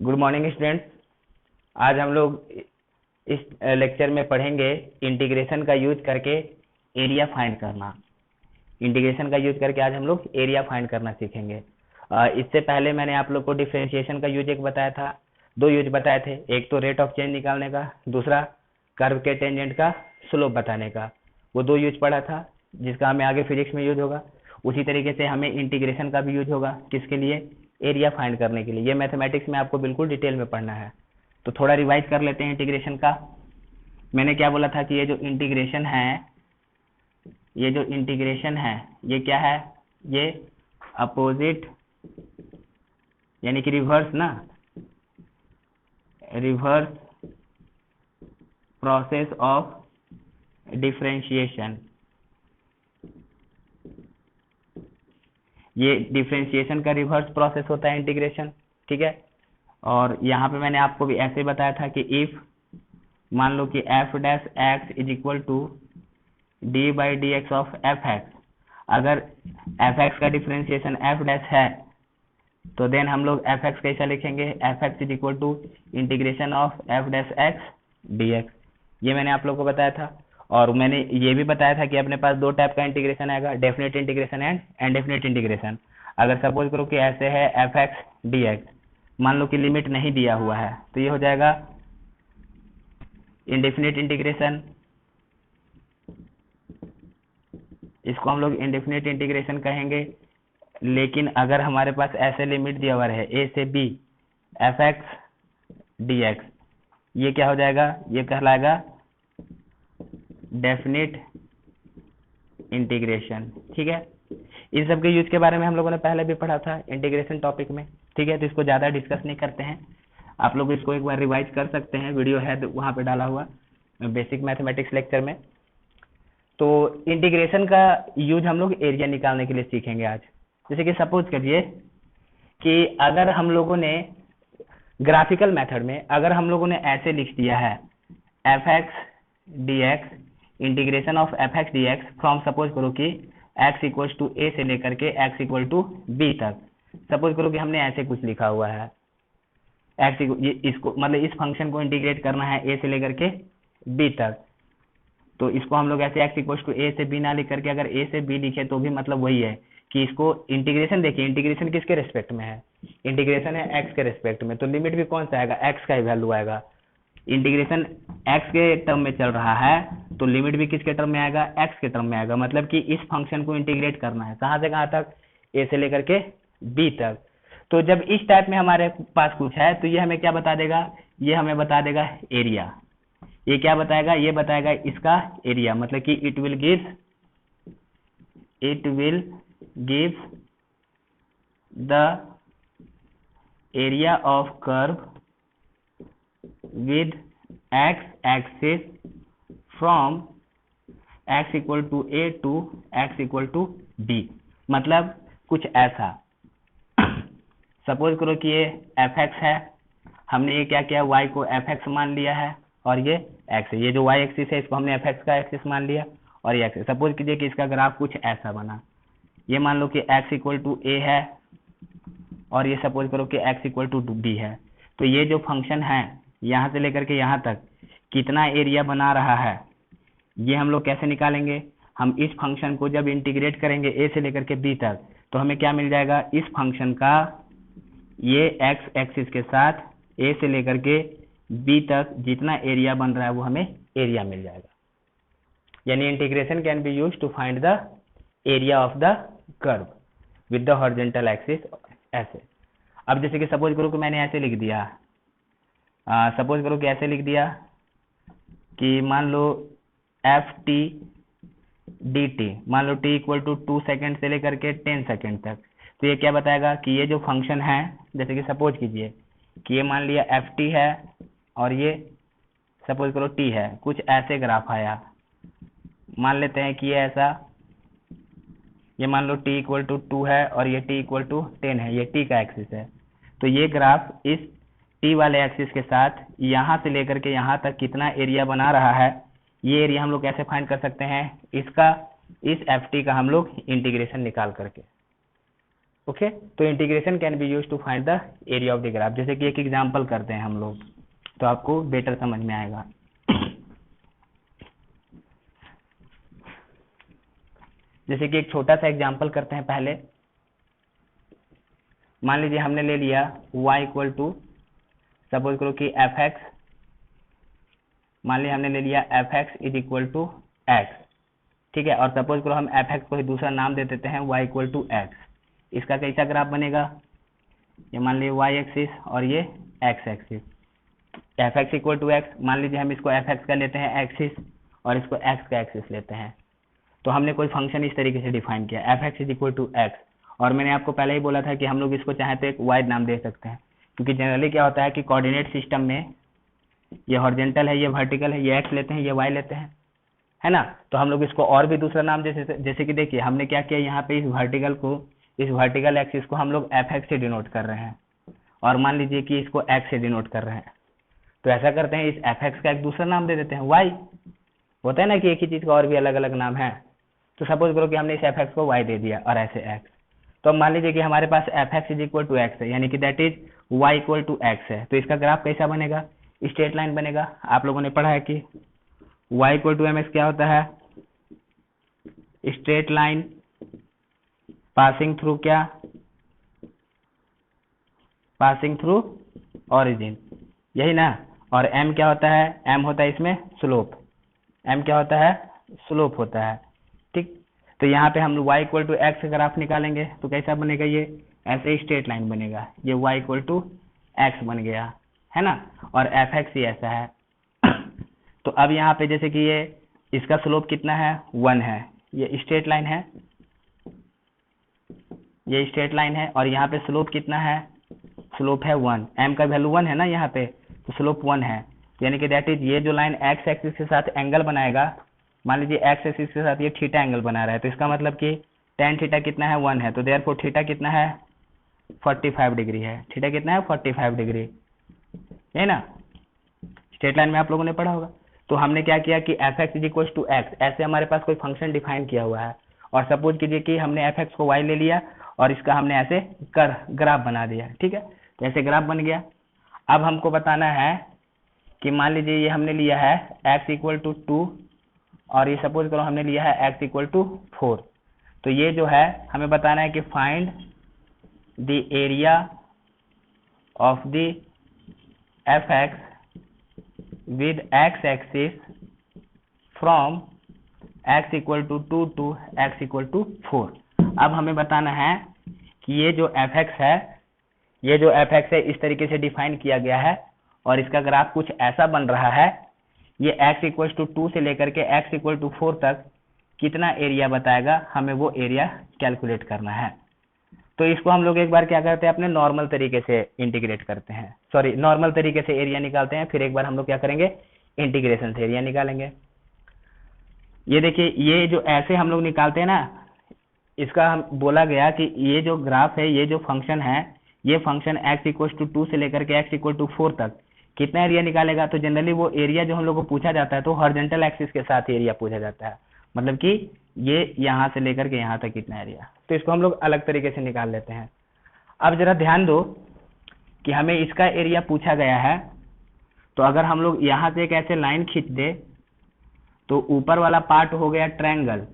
Good morning students. आज हम लोग इस लेक्चर में पढ़ेंगे इंटीग्रेशन का यूज करके एरिया फाइंड करना। इंटीग्रेशन का यूज करके आज हम लोग एरिया फाइंड करना सीखेंगे। इससे पहले मैंने आप लोग को डिफरेंशिएशन का यूज एक बताया था, दो यूज बताए थे, एक तो रेट ऑफ चेंज निकालने का, दूसरा कर्व के टेंजेंट का स्लोप बताने का। वो दो यूज पढ़ा था जिसका हमें आगे फिजिक्स में यूज होगा। उसी तरीके से हमें इंटीग्रेशन का भी यूज होगा, किसके लिए? एरिया फाइंड करने के लिए। ये मैथमेटिक्स में आपको बिल्कुल डिटेल में पढ़ना है। तो थोड़ा रिवाइज कर लेते हैं इंटीग्रेशन का। मैंने क्या बोला था कि ये जो इंटीग्रेशन है ये क्या है? ये अपोजिट यानी कि रिवर्स ना, रिवर्स प्रोसेस ऑफ डिफरेंशिएशन। ये डिफरेंशिएशन का रिवर्स प्रोसेस होता है इंटीग्रेशन, ठीक है। और यहाँ पे मैंने आपको भी ऐसे बताया था कि इफ मान लो कि f dash x is equal to d by d x of f x, अगर एफ एक्स का डिफरेंशिएशन एफ डैश है तो देन हम लोग एफ एक्स कैसा लिखेंगे? F x is equal to integration of f dash x D x. ये मैंने आप लोग को बताया था। और मैंने ये भी बताया था कि अपने पास दो टाइप का इंटीग्रेशन आएगा, definite integration and indefinite integration. अगर सपोज करो कि ऐसे है एफ एक्स डी एक्स, मान लो कि लिमिट नहीं दिया हुआ है तो ये हो जाएगा इंडेफिनेट इंटीग्रेशन। इसको हम लोग इंडेफिनेट इंटीग्रेशन कहेंगे। लेकिन अगर हमारे पास ऐसे लिमिट दिया हुआ है ए से b f x D x, ये क्या हो जाएगा? ये कहलाएगा डेफिनेट इंटीग्रेशन, ठीक है। इन सब के यूज के बारे में हम लोगों ने पहले भी पढ़ा था इंटीग्रेशन टॉपिक में, ठीक है। तो इसको ज़्यादा डिस्कस नहीं करते हैं, आप लोग इसको एक बार रिवाइज कर सकते हैं, वीडियो है वहाँ पे डाला हुआ बेसिक मैथमेटिक्स लेक्चर में। तो इंटीग्रेशन का यूज हम लोग एरिया निकालने के लिए सीखेंगे आज। जैसे कि सपोज करिए कि अगर हम लोगों ने ग्राफिकल मेथड में अगर हम लोगों ने ऐसे लिख दिया है f x D x integration of f x D x from, suppose करो कि x इक्वल्स टू ए से लेकर के x इक्वल टू बी तक। सपोज करो कि हमने ऐसे कुछ लिखा हुआ है x ये इसको मतलब इस फंक्शन को इंटीग्रेट करना है a से लेकर के b तक। तो इसको हम लोग ऐसे x इक्वल्स टू ए से b ना लिख करके अगर a से b लिखे तो भी मतलब वही है कि इसको इंटीग्रेशन, देखिए इंटीग्रेशन किसके रेस्पेक्ट में है? इंटीग्रेशन है x के रेस्पेक्ट में, तो लिमिट भी कौन सा आएगा? x का ही वैल्यू आएगा। इंटीग्रेशन x के टर्म में चल रहा है तो लिमिट भी किसके टर्म में आएगा? x के टर्म में आएगा। मतलब कि इस फंक्शन को इंटीग्रेट करना है कहाँ से कहाँ तक? a से लेकर के b तक। तो जब इस टाइप में हमारे पास कुछ है तो ये हमें क्या बता देगा? ये हमें बता देगा एरिया। ये क्या बताएगा? ये बताएगा इसका एरिया। मतलब कि it will give the area of curve with x axis from x equal to a to x equal to b। मतलब कुछ ऐसा सपोज करो कि ये fx है, हमने ये क्या किया? y को fx मान लिया है और ये x है। ये जो y एक्सिस है इसको हमने fx का एक्सिस मान लिया और ये x। सपोज कीजिए कि इसका ग्राफ कुछ ऐसा बना। ये मान लो कि x इक्वल टू a है और ये सपोज करो कि x इक्वल टू b है। तो ये जो फंक्शन है यहाँ से लेकर के यहाँ तक कितना एरिया बना रहा है ये हम लोग कैसे निकालेंगे? हम इस फंक्शन को जब इंटीग्रेट करेंगे a से लेकर के b तक तो हमें क्या मिल जाएगा? इस फंक्शन का ये x एक्सिस के साथ a से लेकर के b तक जितना एरिया बन रहा है वो हमें एरिया मिल जाएगा। यानी integration can be used to find the area of the curve with the horizontal axis ऐसे। अब जैसे कि सपोज करो कि मैंने ऐसे लिख दिया, सपोज करो कि ऐसे लिख दिया कि मान लो एफ टी डी टी, मान लो टी इक्वल टू 2 सेकेंड से लेकर के 10 सेकेंड तक। तो ये क्या बताएगा कि ये जो फंक्शन है, जैसे कि सपोज कीजिए कि ये मान लिया एफ टी है और ये सपोज करो टी है, कुछ ऐसे ग्राफ आया। मान लेते हैं कि ये ऐसा, ये मान लो टी इक्वल टू 2 है और ये टी इक्वल टू 10 है, ये टी का एक्सिस है। तो ये ग्राफ इस टी वाले एक्सिस के साथ यहाँ से लेकर के यहाँ तक कितना एरिया बना रहा है, ये एरिया हम लोग कैसे फाइंड कर सकते हैं? इसका, इस एफ टी का हम लोग इंटीग्रेशन निकाल करके। ओके तो integration can be use to find the area of the graph. जैसे कि एक एग्जांपल करते हैं हम लोग तो आपको बेटर समझ में आएगा। जैसे कि एक छोटा सा एग्जांपल करते हैं पहले। मान लीजिए हमने ले लिया y इक्वल टू सपोज करो कि fx, मान लीजिए हमने ले लिया fx is equal to x, ठीक है। और सपोज करो हम fx को ही दूसरा नाम दे देते हैं y इक्वल टू x। इसका कैसा ग्राफ बनेगा, ये मान लीजिए y एक्सिस और ये x axis. fx equal to x, मान लीजिए हम इसको fx का लेते हैं एक्सिस और इसको x का एक्सिस लेते हैं। तो हमने कोई फंक्शन इस तरीके से डिफाइन किया fx is equal to x, और मैंने आपको पहले ही बोला था कि हम लोग इसको चाहे तो एक y नाम दे सकते हैं, क्योंकि जनरली क्या होता है कि कोऑर्डिनेट सिस्टम में ये हॉरिजॉन्टल है, ये वर्टिकल है, ये x लेते हैं, ये y लेते हैं, है ना। तो हम लोग इसको और भी दूसरा नाम जैसे कि देखिए हमने क्या किया, यहाँ पे इस वर्टिकल एक्सिस को हम लोग fx से डिनोट कर रहे हैं और मान लीजिए कि इसको x से डिनोट कर रहे हैं। तो ऐसा करते हैं, इस fx का एक दूसरा नाम दे देते हैं y। होता है ना कि एक ही चीज का और भी अलग अलग नाम है। तो सपोज करो कि हमने इस fx को y दे दिया और ऐसे x। तो अब मान लीजिए कि हमारे पास fx is equal to x है, यानी कि that is y equal to x है। तो इसका ग्राफ कैसा बनेगा, स्ट्रेट लाइन बनेगा। आप लोगों ने पढ़ा है कि y इक्वल टू mx क्या होता है, स्ट्रेट लाइन पासिंग थ्रू क्या, पासिंग थ्रू ओरिजिन, यही ना। और m क्या होता है, m होता है इसमें स्लोप, m क्या होता है, स्लोप होता है, ठीक। तो यहाँ पे हम y equal to x graph निकालेंगे तो कैसा बनेगा, ये ऐसे स्ट्रेट लाइन बनेगा, ये y इक्वल टू एक्स बन गया, है ना। और fx ही ऐसा है। तो अब यहाँ पे जैसे कि ये इसका स्लोप कितना है, 1 है, ये स्ट्रेट लाइन है, ये स्ट्रेट लाइन है। और यहाँ पे स्लोप कितना है, स्लोप है 1, m का वैल्यू 1 है ना यहाँ पे, तो स्लोप 1 है। यानी कि दैट इज ये जो लाइन x एक्सिस के साथ एंगल बनाएगा, मान लीजिए x एक्सिस के साथ ये थीटा एंगल बना रहा है, तो इसका मतलब कि tan थीटा कितना है, 1 है। तो देयरफॉर थीटा कितना है, 45 डिग्री है। थीटा कितना है, 45 डिग्री, है ना। स्ट्रेट लाइन में आप लोगों ने पढ़ा होगा। तो हमने क्या किया कि fx is equal to x, ऐसे हमारे पास कोई फंक्शन डिफाइन किया हुआ है और सपोज कीजिए कि हमने fx को y ले लिया और इसका हमने ऐसे ग्राफ बना दिया, ठीक है। तो ऐसे ग्राफ बन गया। अब हमको बताना है कि मान लीजिए ये हमने लिया है x इक्वल टू 2 और ये सपोज करो हमने लिया है x इक्वल टू 4। तो ये जो है हमें बताना है कि find the area of the fx with x axis from x equal to 2 to x equal to 4। अब हमें बताना है कि ये जो fx है, ये जो fx है इस तरीके से डिफाइन किया गया है और इसका ग्राफ कुछ ऐसा बन रहा है। ये x इक्वल टू 2 से लेकर के x इक्वल टू 4 तक कितना एरिया बताएगा, हमें वो एरिया कैलकुलेट करना है। तो इसको हम लोग एक बार क्या करते हैं, अपने नॉर्मल तरीके से इंटीग्रेट करते हैं, सॉरी नॉर्मल तरीके से एरिया निकालते हैं, फिर एक बार हम लोग क्या करेंगे, इंटीग्रेशन से एरिया निकालेंगे। ये देखिए, ये जो ऐसे हम लोग निकालते हैं ना, इसका हम बोला गया कि ये जो ग्राफ है, ये जो फंक्शन है, ये फंक्शन x इक्वल टू 2 से लेकर के x इक्वल टू 4 तक कितना एरिया निकालेगा। तो जनरली वो एरिया जो हम लोग को पूछा जाता है तो हॉरिजॉन्टल एक्सिस के साथ एरिया पूछा जाता है, मतलब कि ये यहाँ से लेकर के यहाँ तक कितना एरिया। तो इसको हम लोग अलग तरीके से निकाल लेते हैं। अब जरा ध्यान दो कि हमें इसका एरिया पूछा गया है, तो अगर हम लोग यहाँ से एक ऐसे लाइन खींच दे तो ऊपर वाला पार्ट हो गया ट्रायंगल,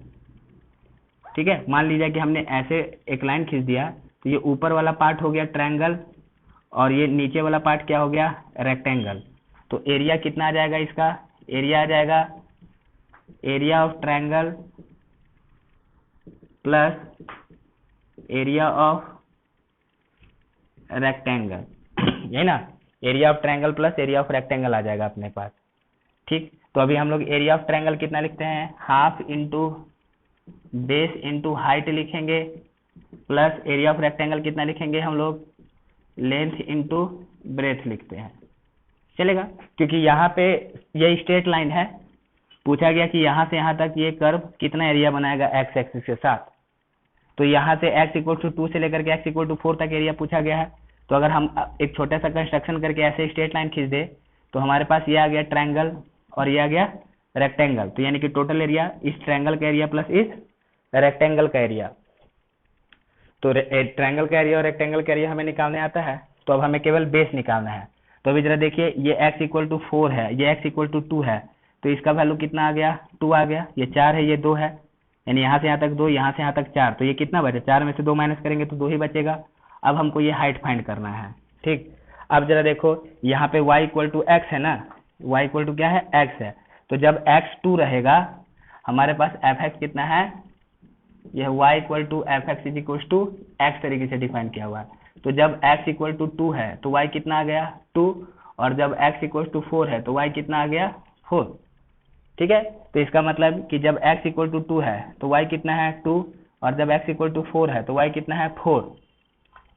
ठीक है। मान लीजिए कि हमने ऐसे एक लाइन खींच दिया तो ये ऊपर वाला पार्ट हो गया ट्रायंगल और ये नीचे वाला पार्ट क्या हो गया, रेक्टेंगल। तो एरिया कितना आ जाएगा, इसका एरिया आ जाएगा area of triangle plus area of rectangle, यही ना। Area of triangle plus area of rectangle आ जाएगा अपने पास, ठीक। तो अभी हम लोग एरिया ऑफ ट्रायंगल कितना लिखते हैं, half into base into height लिखेंगे, प्लस एरिया ऑफ रेक्टेंगल कितना लिखेंगे हम लोग, लेंथ इंटू ब्रेथ लिखते हैं, चलेगा। क्योंकि यहाँ पे ये स्ट्रेट लाइन है, पूछा गया कि यहाँ से यहाँ तक ये कर्व कितना एरिया बनाएगा एक्स एक्सिस के साथ। तो यहाँ से x इक्वल टू 2 से लेकर के x इक्वल टू 4 तक एरिया पूछा गया है। तो अगर हम एक छोटा सा कंस्ट्रक्शन करके ऐसे स्ट्रेट लाइन खींच दे तो हमारे पास ये आ गया ट्रायंगल और ये आ गया रेक्टेंगल। तो यानी कि टोटल एरिया इस ट्रायंगल का एरिया प्लस इस रेक्टेंगल का एरिया। तो ट्रायंगल का एरिया और रेक्टेंगल का एरिया हमें निकालने आता है, तो अब हमें केवल बेस निकालना है। तो अभी जरा देखिए, ये x इक्वल टू 4 है, ये x इक्वल टू 2 है, तो इसका वैल्यू कितना आ गया, 2 आ गया। ये 4 है, ये 2 है, यानी यहाँ से यहाँ तक 2, यहाँ से यहाँ तक 4, तो ये कितना बचा, 4 में से 2 माइनस करेंगे तो 2 ही बचेगा। अब हमको ये हाइट फाइंड करना है, ठीक। अब जरा देखो, यहाँ पे y इक्वल टू एक्स है ना, y इक्वल टू क्या है, x है, तो जब x 2 रहेगा हमारे पास fx कितना है, यह y equal to f x is equal to x तरीके से डिफाइन किया हुआ है। तो जब x इक्वल टू 2 है तो y कितना आ गया, 2, और जब x इक्वल टू 4 है तो y कितना आ गया, 4, ठीक है। तो इसका मतलब कि जब x इक्वल टू 2 है तो y कितना है, 2, और जब x इक्वल टू 4 है तो y कितना है, 4।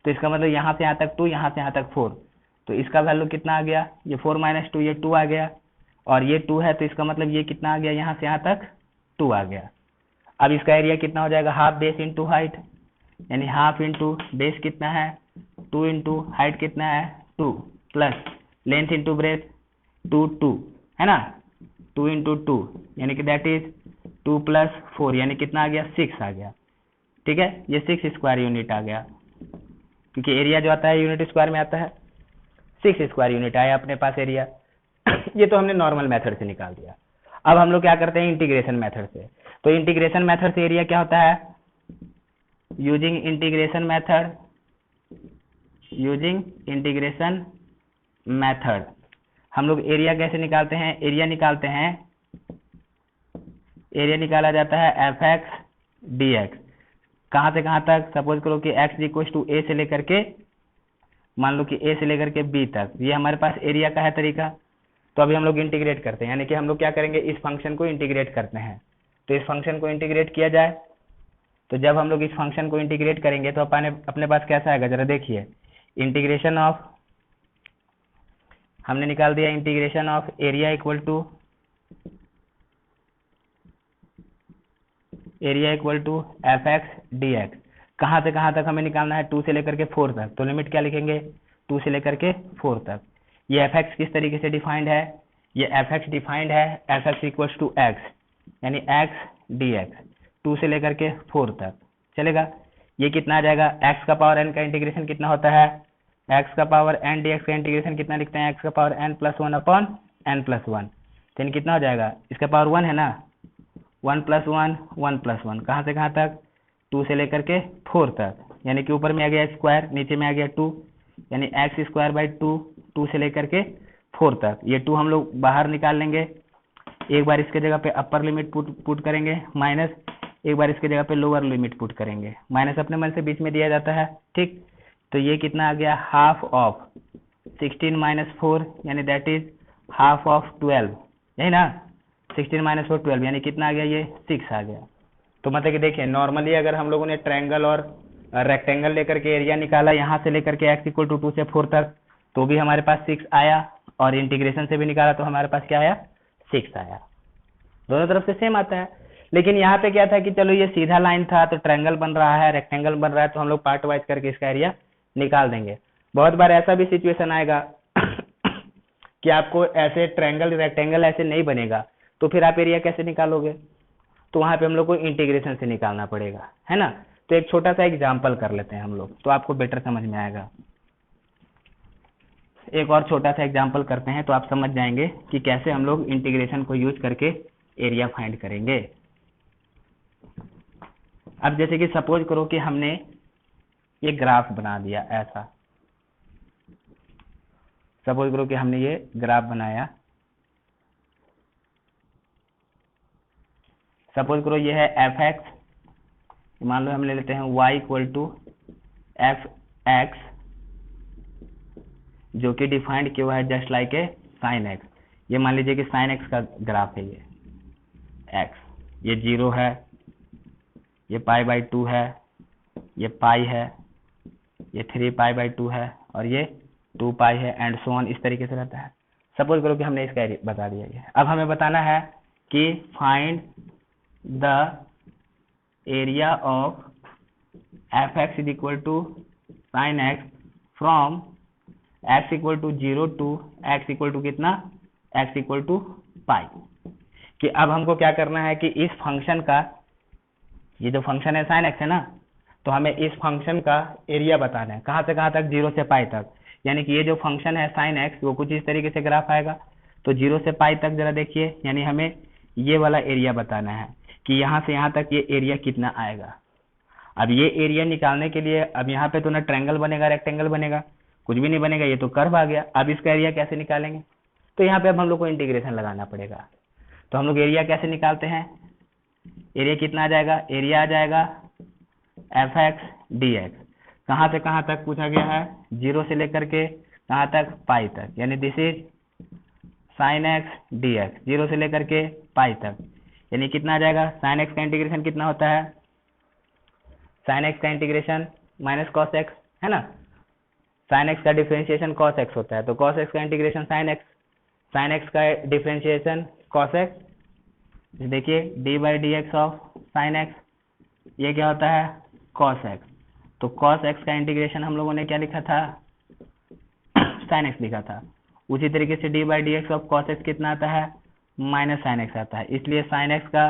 तो इसका मतलब यहाँ से यहाँ तक 2, यहाँ से यहाँ तक 4, तो इसका वैल्यू कितना आ गया, ये 4 माइनस 2, ये 2 आ गया, और ये 2 है तो इसका मतलब ये कितना आ गया, यहाँ से यहाँ तक 2 आ गया। अब इसका एरिया कितना हो जाएगा, हाफ बेस इंटू हाइट, यानी हाफ इंटू बेस कितना है, 2 इंटू हाइट कितना है, 2, प्लस लेंथ इंटू ब्रेथ 2, 2 है ना, 2 इंटू 2 यानी कि दैट इज 2 प्लस 4, यानी कितना आ गया, 6 आ गया, ठीक है। ये 6 स्क्वायर यूनिट आ गया, क्योंकि एरिया जो आता है यूनिट स्क्वायर में आता है, 6 स्क्वायर यूनिट आया अपने पास एरिया। ये तो हमने नॉर्मल मेथड से निकाल दिया। अब हम लोग क्या करते हैं, इंटीग्रेशन मेथड से। तो इंटीग्रेशन मेथड से एरिया क्या होता है, using integration method, using integration method हम लोग एरिया कैसे निकालते हैं, एरिया निकालते हैं, एरिया निकाला जाता है एफ एक्स डी एक्स, कहाँ से कहाँ तक, सपोज करो कि x इक्वल टू ए से लेकर के, मान लो कि a से लेकर के b तक, ये हमारे पास एरिया का है तरीका। तो अभी हम लोग इंटीग्रेट करते हैं, यानी कि हम लोग क्या करेंगे, इस फंक्शन को इंटीग्रेट करते हैं। तो इस फंक्शन को इंटीग्रेट किया जाए, तो जब हम लोग इस फंक्शन को इंटीग्रेट करेंगे तो अपने पास कैसा आएगा, जरा देखिए, इंटीग्रेशन ऑफ, हमने निकाल दिया integration of area equal to, area equal to f x D x, कहाँ से कहाँ तक हमें निकालना है, 2 से लेकर के 4 तक। तो लिमिट क्या लिखेंगे, 2 से लेकर के 4 तक। ये एफ एक्स किस तरीके से डिफाइंड है, ये एफ एक्स डिफाइंड है f x equal to x, यानी एक्स डी एक्स, 2 से लेकर के 4 तक चलेगा। ये कितना आ जाएगा, एक्स का पावर एन का इंटीग्रेशन कितना होता है, एक्स का पावर एन डी एक्स का इंटीग्रेशन कितना लिखते हैं, एक्स का power n plus 1 upon n plus 1, तो कितना हो जाएगा, इसका पावर 1 है ना, 1 प्लस 1 1 प्लस 1, कहाँ से कहाँ तक, 2 से लेकर के 4 तक, यानी कि ऊपर में आ गया स्क्वायर, नीचे में आ गया 2, यानी एक्स स्क्वायर बाई 2, 2 से लेकर के 4 तक। ये 2 हम लोग बाहर निकाल लेंगे, एक बार इसके जगह पे अपर लिमिट पुट करेंगे, माइनस एक बार इसके जगह पे लोअर लिमिट पुट करेंगे, माइनस अपने मन से बीच में दिया जाता है, ठीक। तो ये कितना आ गया, हाफ ऑफ 16 माइनस 4, यानी दैट इज हाफ ऑफ 12, यही ना, 16 माइनस 4 12, यानी कितना आ गया, ये 6 आ गया। तो मतलब कि देखिए, नॉर्मली अगर हम लोगों ने ट्रायंगल और रेक्टेंगल लेकर के एरिया निकाला, यहाँ से लेकर के x इक्वल टू 2 से 4 तक, तो भी हमारे पास 6 आया, और इंटीग्रेशन से भी निकाला तो हमारे पास क्या आया, 6 आया। दोनों तरफ से सेम आता है। लेकिन यहाँ पे क्या था कि चलो ये सीधा लाइन था, तो ट्रायंगल बन रहा है, रेक्टेंगल बन रहा है, तो हम लोग पार्ट वाइज करके इसका एरिया निकाल देंगे। बहुत बार ऐसा भी सिचुएशन आएगा कि आपको ऐसे ट्रायंगल रेक्टेंगल ऐसे नहीं बनेगा, तो फिर आप एरिया कैसे निकालोगे, तो वहां पे हम लोग को इंटीग्रेशन से निकालना पड़ेगा, है ना। तो एक छोटा सा एग्जांपल कर लेते हैं हम लोग, तो आपको बेटर समझ में आएगा। एक और छोटा सा एग्जांपल करते हैं तो आप समझ जाएंगे कि कैसे हम लोग इंटीग्रेशन को यूज करके एरिया फाइंड करेंगे। अब जैसे कि सपोज करो कि हमने ये ग्राफ बना दिया ऐसा, सपोज करो कि हमने ये ग्राफ बनाया, सपोज करो ये है एफ एक्स, मान लो हम ले लेते हैं y equal to f x, जो कि डिफाइंड किया हुआ है just like a sine x. ये मान लीजिए कि साइन एक्स का ग्राफ है, ये एक्स, ये 0 है, ये पाई बाई 2 है, ये पाई है, ये 3 पाई बाई 2 है, और ये 2 पाई है, एंड सो ऑन, इस तरीके से रहता है। सपोज करो कि हमने इसका बता दिया ये। अब हमें बताना है कि find the area of f x is equal to sine x from x equal to 0 to x equal to कितना, एक्स इक्वल टू पाई। कि अब हमको क्या करना है कि इस फंक्शन का, ये जो फंक्शन है साइन एक्स है ना, तो हमें इस फंक्शन का एरिया बताना है, कहाँ से कहाँ तक, 0 से पाई तक। यानी कि ये जो फंक्शन है साइन एक्स वो कुछ इस तरीके से ग्राफ आएगा। तो 0 से पाई तक जरा देखिए, यानी हमें ये वाला एरिया बताना है कि यहाँ से यहाँ तक ये एरिया कितना आएगा। अब ये एरिया निकालने के लिए अब यहाँ पे तो ना ट्रायंगल बनेगा रेक्टेंगल बनेगा, कुछ भी नहीं बनेगा, ये तो कर्व आ गया। अब इसका एरिया कैसे निकालेंगे, तो यहाँ पे अब हम लोग को इंटीग्रेशन लगाना पड़ेगा। तो हम लोग एरिया कैसे निकालते हैं, एरिया कितना आ जाएगा, एरिया आ जाएगा एफ एक्स डी एक्स। कहाँ से कहाँ तक पूछा गया है, 0 से लेकर के कहाँ तक, पाई तक, यानी this is sine x D x, 0 से लेकर के पाई तक। यानी कितना आ जाएगा, साइन एक्स का इंटीग्रेशन कितना होता है, साइन एक्स का इंटीग्रेशन माइनस कॉस एक्स है ना, साइन एक्स का डिफरेंशिएशन कॉस एक्स होता है, तो कॉस एक्स का integration sine x, sine x का डिफरेंशिएशन कॉस एक्स। देखिए D by d x of sine x, ये क्या होता है, कॉस एक्स। तो कॉस एक्स का इंटीग्रेशन हम लोगों ने क्या लिखा था, साइन एक्स लिखा था। उसी तरीके से D by d x of cos x कितना आता है, माइनस साइन एक्स आता है, इसलिए साइन एक्स का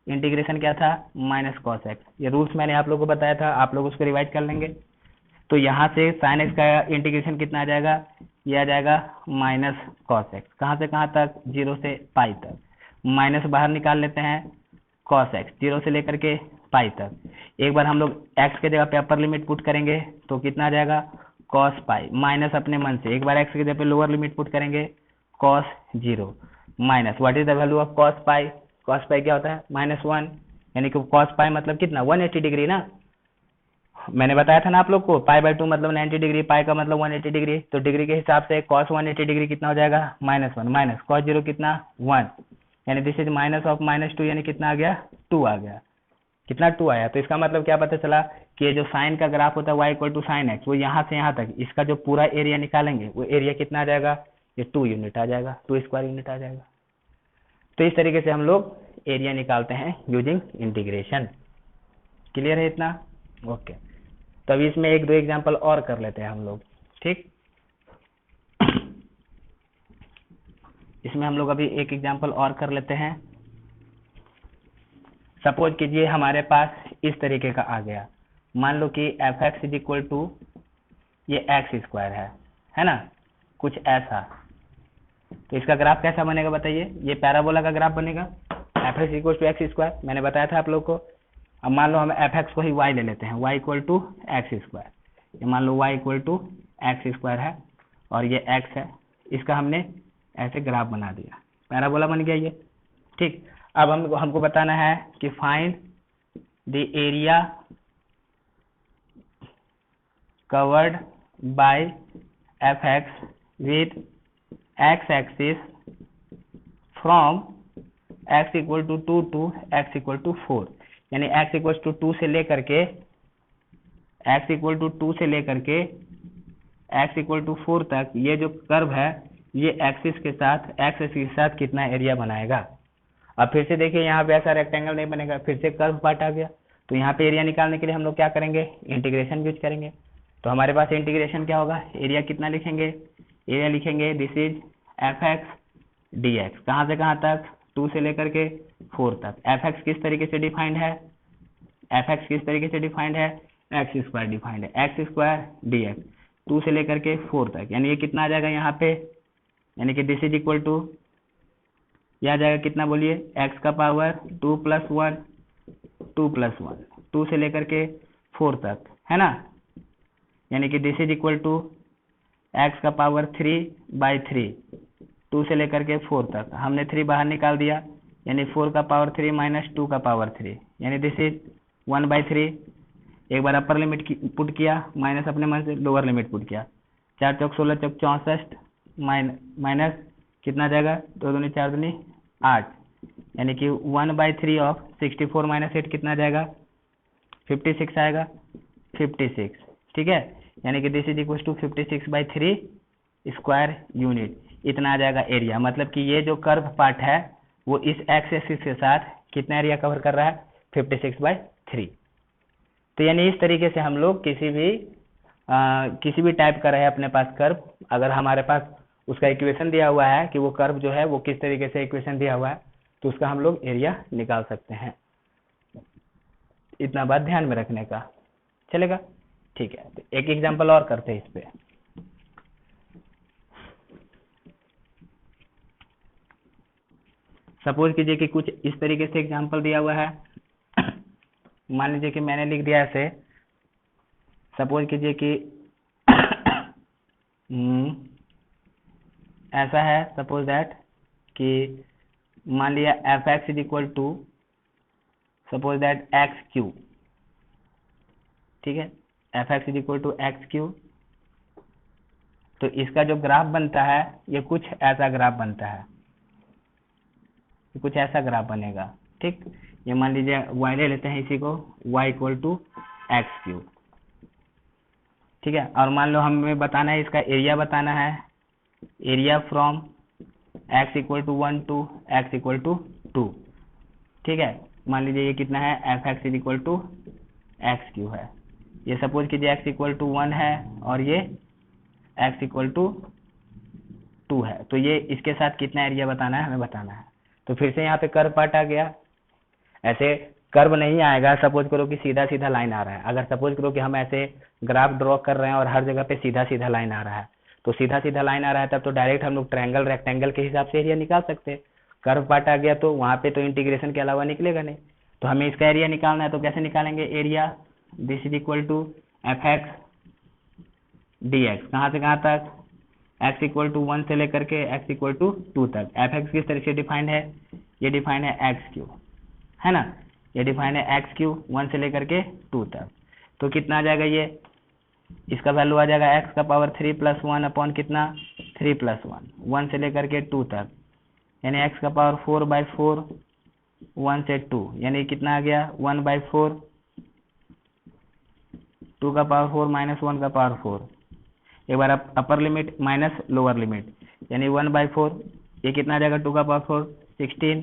इंटीग्रेशन क्या था, माइनस कॉस एक्स। ये रूल्स मैंने आप लोगों को बताया था, आप लोग उसको रिवाइज कर लेंगे। तो यहाँ से साइन एक्स का इंटीग्रेशन कितना आ जाएगा, ये आ जाएगा माइनस कॉस एक्स। कहाँ से कहाँ तक, 0 से पाई तक। माइनस बाहर निकाल लेते हैं, कॉस एक्स 0 से लेकर के पाई तक। एक बार हम लोग एक्स के जगह पे अपर लिमिट पुट करेंगे तो कितना आ जाएगा, कॉस पाई, माइनस अपने मन से एक बार एक्स की जगह पे लोअर लिमिट पुट करेंगे, cos 0 minus what is the value of cos pi, cos pi क्या होता है, -1, यानी कि कॉस पाई मतलब कितना, 180 डिग्री ना। मैंने बताया था ना आप लोग को, पाई बाई 2 मतलब 90 डिग्री, पाई का मतलब 180 डिग्री, तो डिग्री के हिसाब से कॉस 180 डिग्री कितना हो जाएगा, -1 माइनस कॉस 0 कितना, 1, यानी दिस इज माइनस ऑफ -2, यानी कितना आ गया, 2 आ गया। कितना 2 आया, तो इसका मतलब क्या पता चला कि ये जो साइन का ग्राफ होता है y equal to sine x, वो यहाँ से यहाँ तक इसका जो पूरा एरिया निकालेंगे वो एरिया कितना आ जाएगा, ये 2 यूनिट आ जाएगा, 2 स्क्वायर यूनिट आ जाएगा। तो इस तरीके से हम लोग एरिया निकालते हैं यूजिंग इंटीग्रेशन। क्लियर है इतना, ओके। तो अभी इसमें एक दो एग्जांपल और कर लेते हैं हम लोग, ठीक। इसमें हम लोग अभी एक एग्जांपल और कर लेते हैं। सपोज कीजिए हमारे पास इस तरीके का आ गया, मान लो कि f x is equal to ये एक्स स्क्वायर है ना, कुछ ऐसा। तो इसका ग्राफ कैसा बनेगा बताइए, ये पैराबोला का ग्राफ बनेगा, f x equal to x square, मैंने बताया था आप लोग को। अब मान लो हम एफ एक्स को ही वाई ले लेते हैं, Y equal to x square, ये मान लो Y equal to x square है और ये एक्स है, इसका हमने ऐसे ग्राफ बना दिया, पैराबोला बन गया ये, ठीक। अब हमको बताना है कि find the area covered by f x with x axis from x equal to 2 to x equal to 4, यानी एक्स इक्वल टू 2 से लेकर के एक्स इक्वल टू 2 से लेकर के एक्स इक्वल टू 4 तक ये जो कर्व है ये एक्सिस के साथ, एक्स एक्सिस के साथ कितना एरिया बनाएगा। अब फिर से देखिए यहाँ पे ऐसा रेक्टेंगल नहीं बनेगा, फिर से कर्व पार्ट आ गया, तो यहाँ पे एरिया निकालने के लिए हम लोग क्या करेंगे, इंटीग्रेशन यूज करेंगे। तो हमारे पास इंटीग्रेशन क्या होगा, एरिया कितना लिखेंगे, एरिया लिखेंगे this is F x D x, कहाँ से कहाँ तक, 2 से लेकर के 4 तक। एफ एक्स किस तरीके से डिफाइंड है, एफ एक्स किस तरीके से डिफाइंड है, एक्स स्क्वायर डिफाइंड है, एक्स स्क्वायर डी एक्स, 2 से लेकर के 4 तक, यानी ये कितना आ जाएगा यहाँ पे, यानी कि दिस इज इक्वल टू, यह आ जाएगा कितना बोलिए, एक्स का पावर 2 + 1, 2 + 1, 2 से लेकर के 4 तक है ना, यानी कि this is equal to x का पावर 3/3, 2 से लेकर के 4 तक, हमने 3 बाहर निकाल दिया, यानी 4 का पावर 3 माइनस 2 का पावर 3, यानी दिस इज 1/3। एक बार अपर लिमिट पुट किया, माइनस अपने मन से लोअर लिमिट पुट किया, 4 चौक 16 चौक 64 माइनस कितना आ जाएगा, 2 दूनी 4 दूनी 8, यानी कि 1/3 ऑफ 64 माइनस 8 कितना आ जाएगा, 56 आएगा, 56, ठीक है। यानी कि this is equal to 56/3 square unit, इतना आ जाएगा एरिया। मतलब कि ये जो कर्व पार्ट है वो इस एक्स एक्सिस के साथ कितना एरिया कवर कर रहा है, 56/3। तो यानी इस तरीके से हम लोग किसी भी टाइप का रहे अपने पास कर्व, अगर हमारे पास उसका इक्वेशन दिया हुआ है कि वो कर्व जो है वो किस तरीके से इक्वेशन दिया हुआ है, तो उसका हम लोग एरिया निकाल सकते हैं। इतना बात ध्यान में रखने का। चलेगा? ठीक है, तो एक एग्जांपल और करते हैं इस पे। सपोज कीजिए कि कुछ इस तरीके से एग्जांपल दिया हुआ है। मान लीजिए कि मैंने लिख दिया ऐसे, सपोज कीजिए कि ऐसा है, सपोज दैट कि मान लिया f x is equal to suppose that x cube, ठीक है, f x is equal to x cube. तो इसका जो ग्राफ बनता है ये कुछ ऐसा ग्राफ बनता है, कुछ ऐसा ग्राफ बनेगा, ठीक। ये मान लीजिए y ले लेते हैं इसी को, y equal to x cube, ठीक है। और मान लो हमें बताना है, इसका एरिया बताना है, area from x equal to 1 to x equal to 2, ठीक है। मान लीजिए ये कितना है, f x is equal to x cube है। ये सपोज कीजिए x इक्वल टू 1 है और ये x इक्वल टू 2 है। तो ये इसके साथ कितना एरिया बताना है, हमें बताना है। तो फिर से यहाँ पे कर्व पार्ट आ गया। ऐसे कर्व नहीं आएगा, सपोज करो कि सीधा सीधा लाइन आ रहा है। अगर सपोज करो कि हम ऐसे ग्राफ ड्रॉ कर रहे हैं और हर जगह पे सीधा सीधा लाइन आ रहा है, तो सीधा सीधा लाइन आ रहा है तब तो डायरेक्ट हम लोग ट्रायंगल रेक्टेंगल के हिसाब से एरिया निकाल सकते हैं। कर्व पार्ट आ गया तो वहाँ पे तो इंटीग्रेशन के अलावा निकलेगा नहीं, तो हमें इसका एरिया निकालना है। तो कैसे निकालेंगे area, this is equal to f x D x, कहाँ से कहाँ तक, x इक्वल टू 1 से लेकर के x इक्वल टू 2 तक। एफ एक्स किस तरह से डिफाइंड है, ये डिफाइंड है एक्स क्यू, है ना, ये डिफाइंड है एक्स क्यू 1 से लेकर के 2 तक। तो कितना आ जाएगा, ये इसका वैल्यू आ जाएगा x का पावर 3 प्लस 1 अपॉन कितना 3 प्लस 1, 1 से लेकर के 2 तक, यानी x का पावर 4/4 1 से 2, यानी कितना आ गया 1/4, 2 का पावर 4 माइनस 1 का पावर 4। एक बार upper limit minus lower limit, यानी 1/4, ये कितना आ जाएगा 2 का पावर 4 16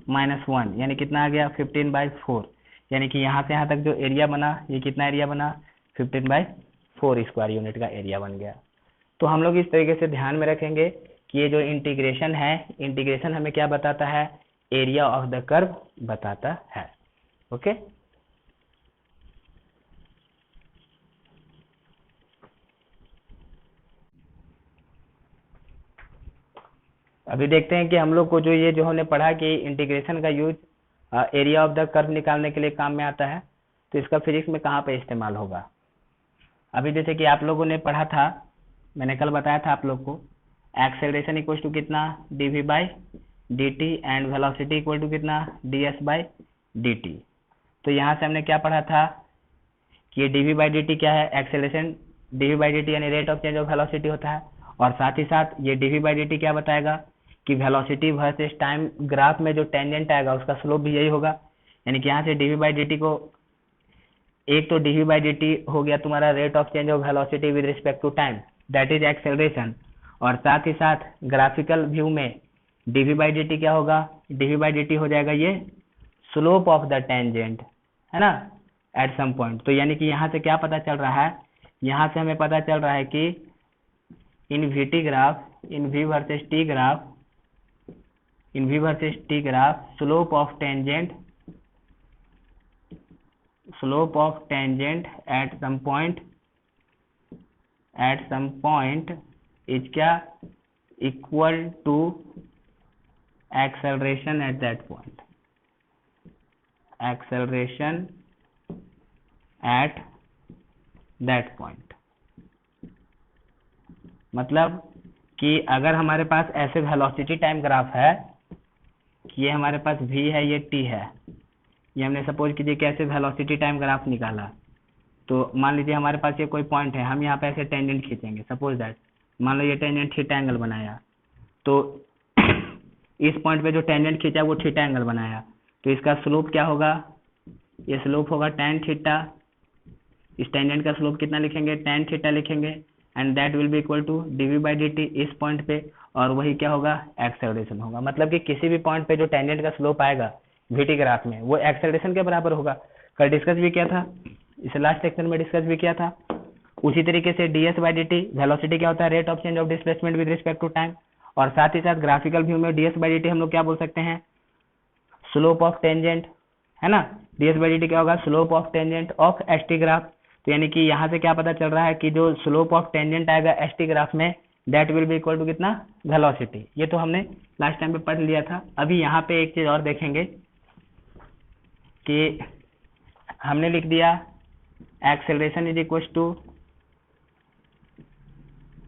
माइनस 1, यानी कितना आ गया 15/4। यानी कि यहाँ से यहाँ तक जो एरिया बना, ये कितना एरिया बना 15/4 स्क्वायर यूनिट का एरिया बन गया। तो हम लोग इस तरीके से ध्यान में रखेंगे कि ये जो इंटीग्रेशन है, इंटीग्रेशन हमें क्या बताता है, एरिया ऑफ द कर्व बताता है। ओके, अभी देखते हैं कि हम लोग को जो हमने पढ़ा कि इंटीग्रेशन का use area of the curve निकालने के लिए काम में आता है, तो इसका फिजिक्स में कहाँ पे इस्तेमाल होगा। अभी जैसे कि आप लोगों ने पढ़ा था, मैंने कल बताया था आप लोग को, एक्सेलरेशन इक्वल टू कितना dv/dt and velocity equal to कितना ds/dt। तो यहाँ से हमने क्या पढ़ा था कि ये dv/dt क्या है, एक्सेलरेशन dv/dt यानी rate of change of velocity होता है। और साथ ही साथ ये dv/dt क्या बताएगा कि वेलोसिटी वर्सेस टाइम ग्राफ में जो टेंजेंट आएगा उसका स्लोप भी यही होगा। यानी कि यहाँ से dv/dt को, एक तो dv/dt हो गया तुम्हारा rate of change of velocity with respect to time, that is acceleration. और साथ ही साथ ग्राफिकल व्यू में dv/dt क्या होगा, dv/dt हो जाएगा ये स्लोप ऑफ द टेंजेंट, है ना, एट सम पॉइंट। तो यानी कि यहाँ से क्या पता चल रहा है, यहाँ से हमें पता चल रहा है कि in VT graph, in V versus T graph, in v versus t graph, slope of tangent at some point is क्या equal to acceleration at that point, acceleration at that point। मतलब कि अगर हमारे पास ऐसे वेलोसिटी टाइम ग्राफ है कि ये हमारे पास v है, ये t है, ये हमने सपोज कीजिए कैसे वेलोसिटी टाइम ग्राफ निकाला। तो मान लीजिए हमारे पास ये कोई पॉइंट है, हम यहाँ पे ऐसे टेंजेंट खींचेंगे, सपोज दैट मान लो ये टेंजेंट थीटा एंगल बनाया, तो इस पॉइंट पे जो टेंजेंट खींचा वो थीटा एंगल बनाया, तो इसका स्लोप क्या होगा, ये स्लोप होगा tan थीटा। इस टेंजेंट का स्लोप कितना लिखेंगे, tan थीटा लिखेंगे, and that will be equal to dv/dt इस पॉइंट पे, और वही क्या होगा एक्सेलरेशन होगा। मतलब कि किसी भी पॉइंट पे जो टेंजेंट का स्लोप आएगा वीटी ग्राफ में वो एक्सेलरेशन के बराबर होगा। कल डिस्कस भी किया था, इसे लास्ट सेक्शन में डिस्कस भी किया था। उसी तरीके से ds/dt वेलोसिटी क्या होता है, rate of change of displacement with respect to time. और साथ ही साथ ग्राफिकल व्यू में ds/dt हम लोग क्या बोल सकते हैं, स्लोप ऑफ टेंजेंट, है ना, ds/dt क्या होगा slope of tangent of st graph. तो तो यानी कि यहाँ से क्या पता चल रहा है कि जो स्लोप ऑफ टेंजेंट आएगा एस टी ग्राफ में that will be equal to कितना, वेलोसिटी। ये तो हमने लास्ट टाइम पे पढ़ लिया था। अभी यहाँ पे एक चीज और देखेंगे कि हमने लिख दिया acceleration is equal to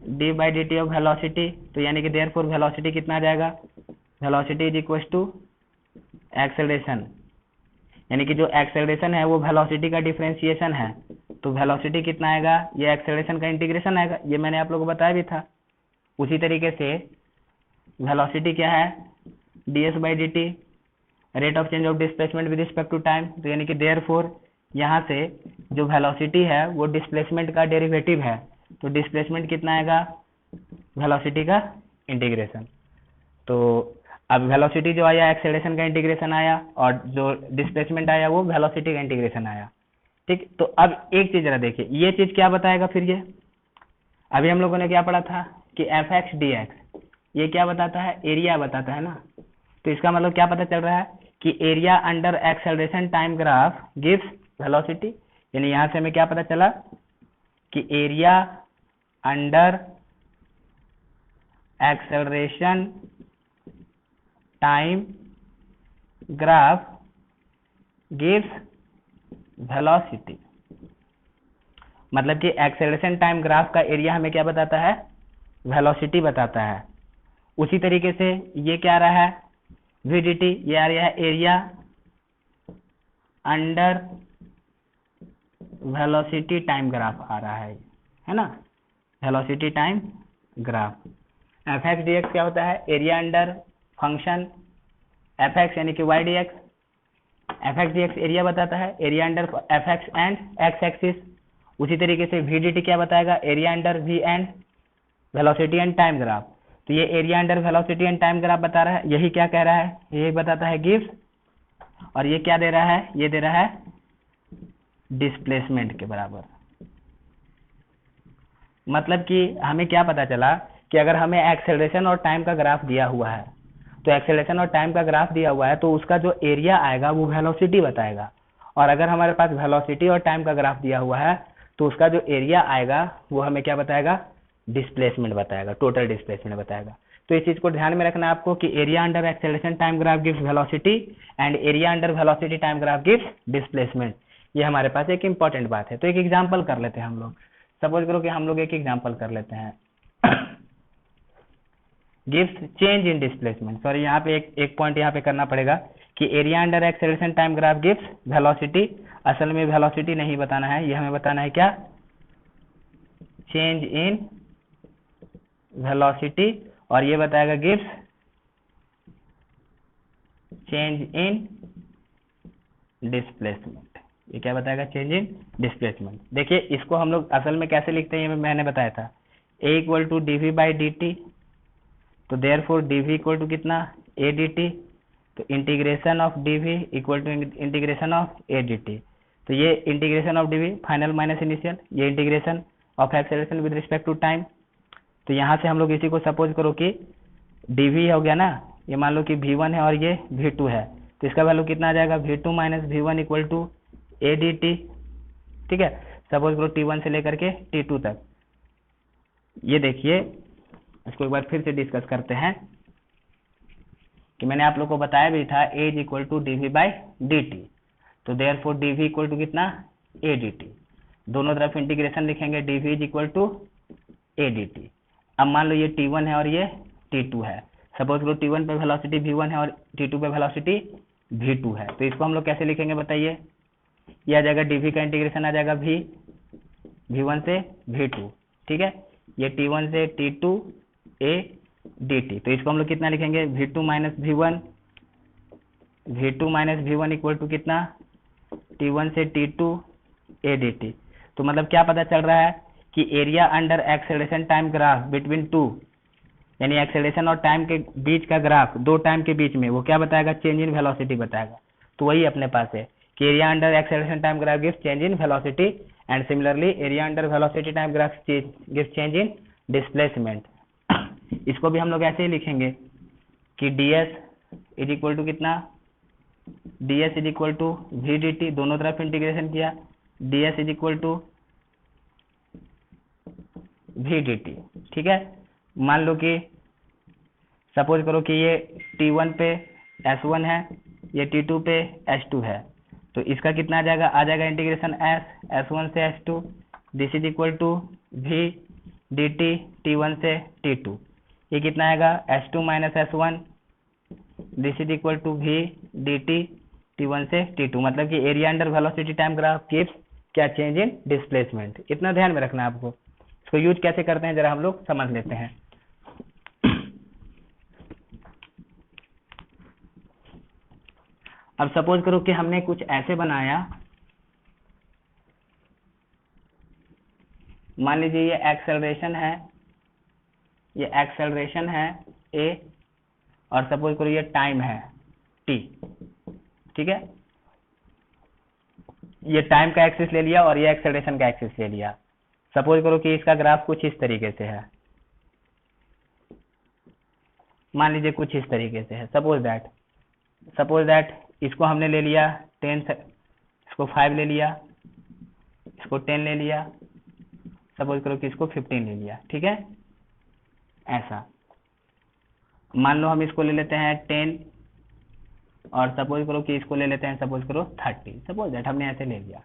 d by D t of velocity, तो यानी कि देयरफॉर वेलोसिटी कितना आ जाएगा, velocity is equal to acceleration, यानी कि जो एक्सेलरेशन है वो वेलोसिटी का डिफरेंशिएशन है, तो वेलोसिटी कितना आएगा, ये एक्सेलरेशन का इंटीग्रेशन आएगा। ये मैंने आप लोगों को बताया भी था। उसी तरीके से वेलोसिटी क्या है, d s by D t, rate of change of displacement with respect to time, तो यानी कि देयरफॉर यहाँ से जो वेलोसिटी है वो डिस्प्लेसमेंट का डेरिवेटिव है, तो डिस्प्लेसमेंट कितना आएगा, वेलोसिटी का इंटीग्रेशन। तो अब वेलोसिटी जो आया एक्सेलरेशन का इंटीग्रेशन आया, और जो डिस्प्लेसमेंट आया वो वेलोसिटी का इंटीग्रेशन आया। ठीक, तो अब एक चीज जरा देखिए, ये चीज क्या बताएगा फिर, ये अभी हम लोगों ने क्या पढ़ा था कि एफ एक्स डी एक्स, ये क्या बताता है, एरिया बताता है ना। तो इसका मतलब क्या पता चल रहा है कि area under acceleration time graph gives velocity, यानी यहां से हमें क्या पता चला कि area under acceleration time graph gives velocity. मतलब कि एक्सेलरेशन टाइम ग्राफ का एरिया हमें क्या बताता है, वेलोसिटी बताता है। उसी तरीके से ये क्या आ रहा है, वीडीटी, ये आ रहा है area under velocity time graph आ रहा है ना, velocity time graph. F x D X क्या होता है, area under function F X यानी कि Y D X. F x D X area बताता है, area under F X and X axis. उसी तरीके से वी डी टी क्या बताएगा, area under V and velocity and time graph. तो ये area under velocity and time graph बता रहा है, यही क्या कह रहा है, यही बताता है गिव्स, और ये क्या दे रहा है, ये दे रहा है डिस्प्लेसमेंट के बराबर। मतलब कि हमें क्या पता चला कि अगर हमें एक्सेलरेशन और टाइम का ग्राफ दिया हुआ है, तो एक्सेलरेशन और टाइम का ग्राफ दिया हुआ है तो उसका जो एरिया आएगा वो वेलोसिटी बताएगा, और अगर हमारे पास वेलोसिटी और टाइम का ग्राफ दिया हुआ है तो उसका जो एरिया आएगा वो हमें क्या बताएगा, डिस्प्लेसमेंट बताएगा, टोटल डिस्प्लेसमेंट बताएगा। तो इस चीज को ध्यान में रखना आपको कि area under acceleration time graph gives velocity and area under velocity time graph gives displacement. ये हमारे पास एक इंपॉर्टेंट बात है। तो एक एग्जांपल कर लेते हैं हम लोग। सपोज करो कि हम लोग एक एग्जांपल कर लेते हैं, gives change in displacement. Sorry, यहाँ पे एक पॉइंट यहाँ पे करना पड़ेगा कि area under acceleration time graph gives velocity. असल में वेलोसिटी नहीं बताना है, ये हमें बताना है क्या, चेंज इन वेलोसिटी, और ये बताएगा गिव्स चेंज इन डिस्प्लेसमेंट। ये क्या बताएगा, चेंज इन डिस्प्लेसमेंट। देखिए इसको हम लोग असल में कैसे लिखते हैं, ये मैंने बताया था, A equal to D V by D T, तो therefore D V equal to कितना, ए डी टी, तो integration of D V equal to integration of A D T. तो ये integration of D V final minus initial, ये integration of acceleration with respect to time. तो यहाँ से हम लोग इसी को सपोज करो कि डी वी हो गया ना, ये मान लो कि वी वन है और ये वी टू है, तो इसका वैल्यू कितना आ जाएगा, v two minus v one equal to A D t. ठीक है, सपोज करो टी वन से लेकर के टी टू तक। ये देखिए, इसको एक बार फिर से डिस्कस करते हैं कि मैंने आप लोग को बताया भी था A is equal to D V by D T, तो therefore D V equal to कितना, ए डी टी। दोनों तरफ इंटीग्रेशन लिखेंगे, D V is equal to A D T. अब मान लो ये टी वन है और ये टी टू है, सपोज करो टी वन पे वेलोसिटी वी वन है और टी टू पे वेलोसिटी वी टू है, तो इसको हम लोग कैसे लिखेंगे बताइए, ये आ जाएगा डी वी का इंटीग्रेशन आ जाएगा वी वन से वी टू। ठीक है, ये टी वन से t two A D T, तो इसको हम लोग कितना लिखेंगे, v two minus v one, v two minus v one equal to कितना, टी वन से t two A D T. तो मतलब क्या पता चल रहा है कि area under acceleration time graph between two, यानी एक्सेलरेशन और टाइम के बीच का ग्राफ, दो टाइम के बीच में, वो क्या बताएगा, चेंज इन वेलोसिटी बताएगा। तो वही अपने पास है कि area under acceleration time graph gives change in velocity, and similarly area under velocity time graph gives change in displacement. इसको भी हम लोग ऐसे ही लिखेंगे कि ds इज इक्वल टू कितना, ds is equal to v D T, दोनों तरफ इंटीग्रेशन किया, ds is equal to v D t. ठीक है, मान लो कि सपोज करो कि ये T1 पे S1 है, ये T2 पे S2 है, तो इसका कितना आ जाएगा इंटीग्रेशन S1 से S2, this is equal to v D t T1 से T2। ये कितना आएगा S2 minus S1, this is equal to v D t T1 से T2। मतलब कि area under velocity time graph gives क्या चेंज इन डिस्प्लेसमेंट। इतना ध्यान में रखना है आपको। इसको यूज कैसे करते हैं जरा हम लोग समझ लेते हैं। अब सपोज करो कि हमने कुछ ऐसे बनाया, मान लीजिए ये एक्सेलरेशन है a, और सपोज करो ये टाइम है t। ठीक है, ये टाइम का एक्सिस ले लिया और ये एक्सेलरेशन का एक्सिस ले लिया। सपोज करो कि इसका ग्राफ कुछ इस तरीके से है, मान लीजिए कुछ इस तरीके से है। सपोज दैट इसको हमने ले लिया 10, इसको 5 ले लिया, इसको 10 ले लिया, सपोज करो कि इसको 15 ले लिया। ठीक है, ऐसा मान लो हम इसको ले लेते हैं 10, और सपोज करो कि इसको ले लेते हैं सपोज करो 30। सपोज दैट हमने ऐसे ले लिया,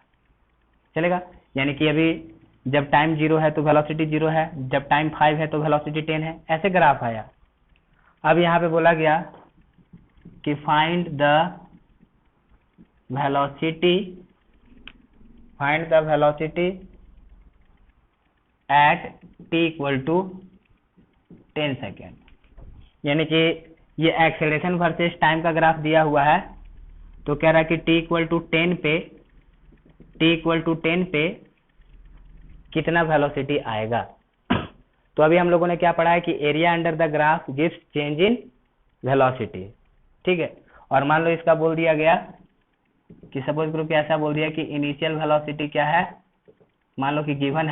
चलेगा। यानी कि अभी जब टाइम 0 है तो वेलोसिटी 0 है, जब टाइम 5 है तो वेलोसिटी 10 है, ऐसे ग्राफ आया। अब यहाँ पे बोला गया कि find the velocity at t equal to 10 second. यानी कि ये एक्सेलरेशन वर्सेस टाइम का ग्राफ दिया हुआ है, तो कह रहा है कि t इक्वल टू 10 पे कितना वेलोसिटी आएगा। तो अभी हम लोगों ने क्या पढ़ा है कि area under the graph gives change in velocity. ठीक है, और मान लो इसका बोल दिया गया कि सपोज करो कि ऐसा बोल दिया कि इनिशियल वेलोसिटी क्या है, मान लो कि गिवन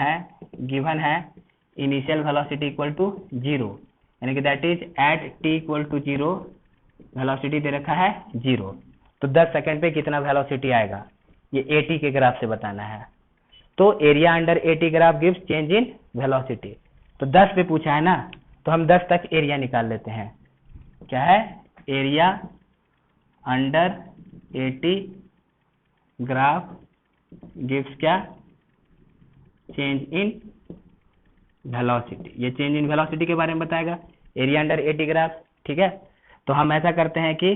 है इनिशियल वेलोसिटी इक्वल टू 0, यानी कि that is at t equal to 0 velocity दे रखा है 0। तो 10 सेकंड पे कितना वेलोसिटी आएगा, ये AT के ग्राफ से बताना है। तो area under AT graph gives change in velocity. तो 10 पे पूछा है ना, तो हम 10 तक एरिया निकाल लेते हैं। क्या है, area under AT graph gives क्या, चेंज इन वेलोसिटी। ये चेंज इन वेलोसिटी के बारे में बताएगा एरिया अंडर AT ग्राफ। ठीक है, तो हम ऐसा करते हैं कि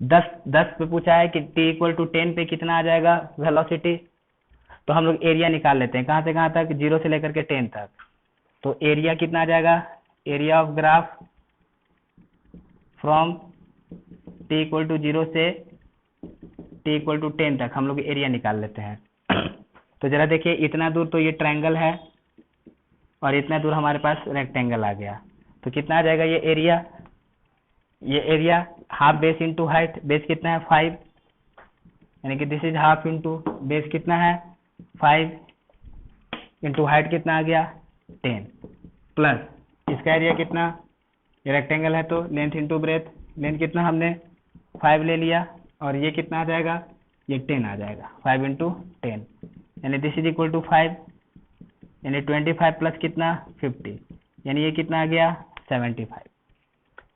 10 पे पूछा है कि t इक्वल टू 10 पे कितना आ जाएगा वेलोसिटी, तो हम लोग एरिया निकाल लेते हैं। कहाँ से कहाँ तक, 0 से लेकर के 10 तक। तो एरिया कितना आ जाएगा, area of graph from t equal to 0 से t इक्वल टू 10 तक हम लोग एरिया निकाल लेते हैं। तो जरा देखिए, इतना दूर तो ये ट्रायंगल है और इतना दूर हमारे पास रेक्टेंगल आ गया, तो कितना आ जाएगा ये area half base into height. Base कितना है 5, यानी कि this is half into base कितना है 5, इंटू हाइट कितना आ गया 10, प्लस इसका एरिया कितना, ये रेक्टेंगल है तो लेंथ इंटू ब्रेथ, लेंथ कितना हमने 5 ले लिया, और ये कितना आ जाएगा, ये 10 आ जाएगा, 5 इंटू 10, यानी दिस इज इक्वल टू 5, यानी 25 प्लस कितना 50, यानी ये कितना आ गया 75।